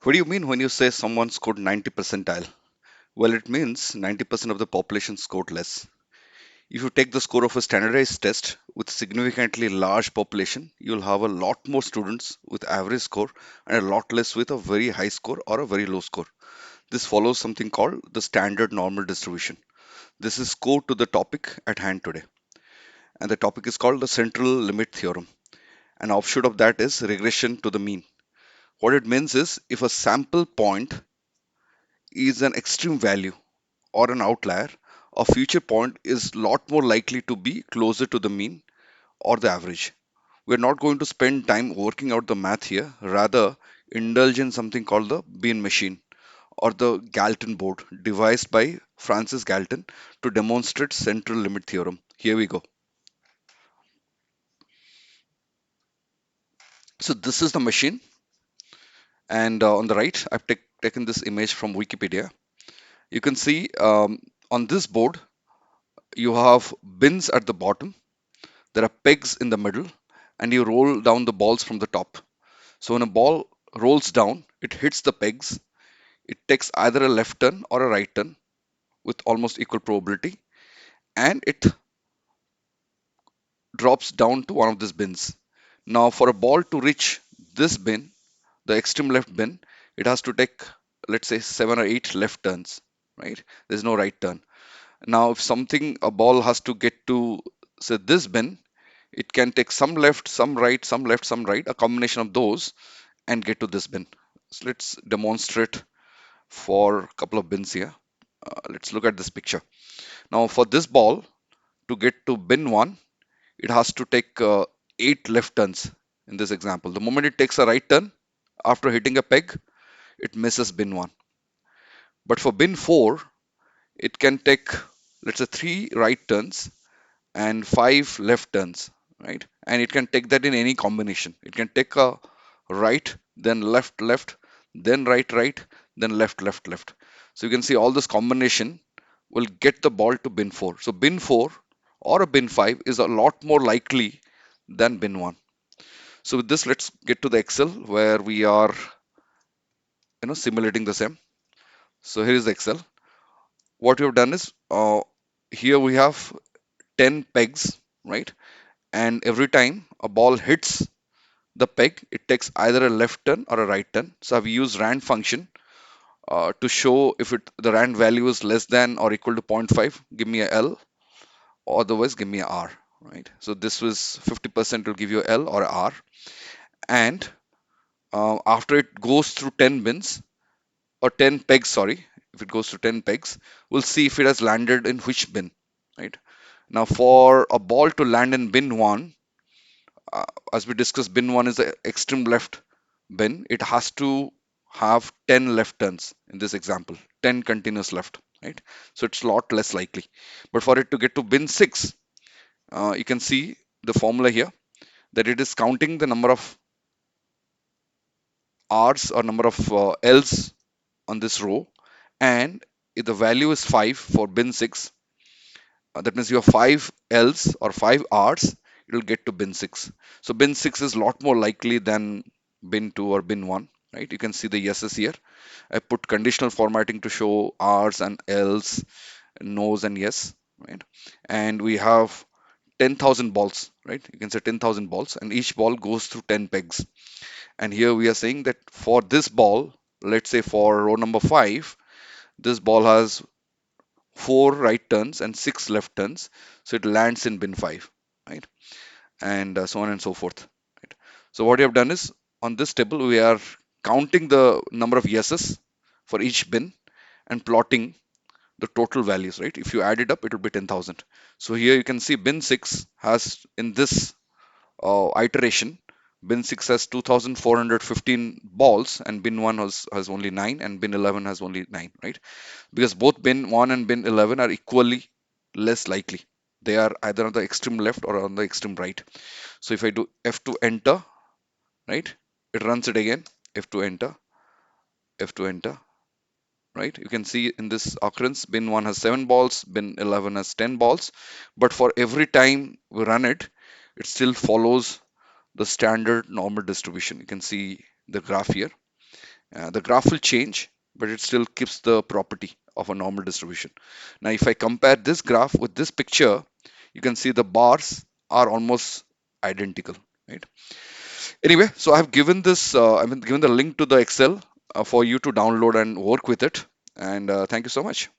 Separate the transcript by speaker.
Speaker 1: What do you mean when you say someone scored 90 percentile? Well, it means 90% of the population scored less. If you take the score of a standardized test with significantly large population, you'll have a lot more students with average score and a lot less with a very high score or a very low score. This follows something called the standard normal distribution. This is core to the topic at hand today. And the topic is called the central limit theorem. An offshoot of that is regression to the mean. What it means is if a sample point is an extreme value or an outlier, a future point is lot more likely to be closer to the mean or the average. We're not going to spend time working out the math here, rather indulge in something called the Bean machine or the Galton board devised by Francis Galton to demonstrate central limit theorem. Here we go. So this is the machine, and on the right I've taken this image from Wikipedia. You can see on this board you have bins at the bottom, there are pegs in the middle, and you roll down the balls from the top. So when a ball rolls down, it hits the pegs. It takes either a left turn or a right turn with almost equal probability, and it drops down to one of these bins. Now, for a ball to reach this bin, the extreme left bin, it has to take, let's say, 7 or 8 left turns, right? There's no right turn. Now, if something, a ball has to get to, say, this bin, it can take some left, some right, some left, some right, a combination of those, and get to this bin. So let's demonstrate for a couple of bins here. Let's look at this picture. Now, for this ball to get to bin 1, it has to take 8 left turns in this example. The moment it takes a right turn after hitting a peg, it misses bin 1. But for bin 4, it can take, let's say, 3 right turns and 5 left turns, right? And it can take that in any combination. It can take a right, then left, left, then right, right, then left, left, left. So you can see all this combination will get the ball to bin 4. So bin 4 or a bin 5 is a lot more likely than bin 1. So with this, let's get to the Excel where we are, simulating the same. So here is the Excel. What we have done is here we have 10 pegs, right? And every time a ball hits the peg, it takes either a left turn or a right turn. So I've used rand function to show if the rand value is less than or equal to zero point 0.5, give me a L, otherwise give me a R, right? So this was 50% will give you a L or a R. And after it goes through 10 bins or 10 pegs, sorry, if it goes to 10 pegs, we'll see if it has landed in which bin, right? Now for a ball to land in bin 1, uh, as we discussed, bin 1 is the extreme left bin. It has to have 10 left turns in this example, 10 continuous left, right? So it's a lot less likely. But for it to get to bin 6, you can see the formula here that it is counting the number of R's or number of L's on this row, and if the value is 5 for bin 6, that means you have 5 L's or 5 R's, it will get to bin 6. So bin 6 is a lot more likely than bin 2 or bin 1, right? You can see the yeses here. I put conditional formatting to show R's and L's, no's and yes, right? And we have 10,000 balls, right? You can say 10,000 balls, and each ball goes through 10 pegs. And here we are saying that for this ball, let's say for row number 5, this ball has 4 right turns and 6 left turns, so it lands in bin 5, right? And so on and so forth, right? So what we have done is on this table we are counting the number of yeses for each bin and plotting the total values, right? If you add it up, it will be 10,000. So here you can see bin 6 has, in this iteration, bin 6 has 2,415 balls, and bin 1 has only 9, and bin 11 has only 9, right? Because both bin 1 and bin 11 are equally less likely. They are either on the extreme left or on the extreme right. So if I do F2 enter, right, it runs it again. F2 enter, F2 enter, right? You can see in this occurrence, bin 1 has 7 balls, bin 11 has 10 balls. But for every time we run it, it still follows the standard normal distribution. You can see the graph here. The graph will change, but it still keeps the property of a normal distribution. Now, if I compare this graph with this picture, you can see the bars are almost identical, right? Anyway, so I've given this, I've given the link to the Excel for you to download and work with it. And thank you so much.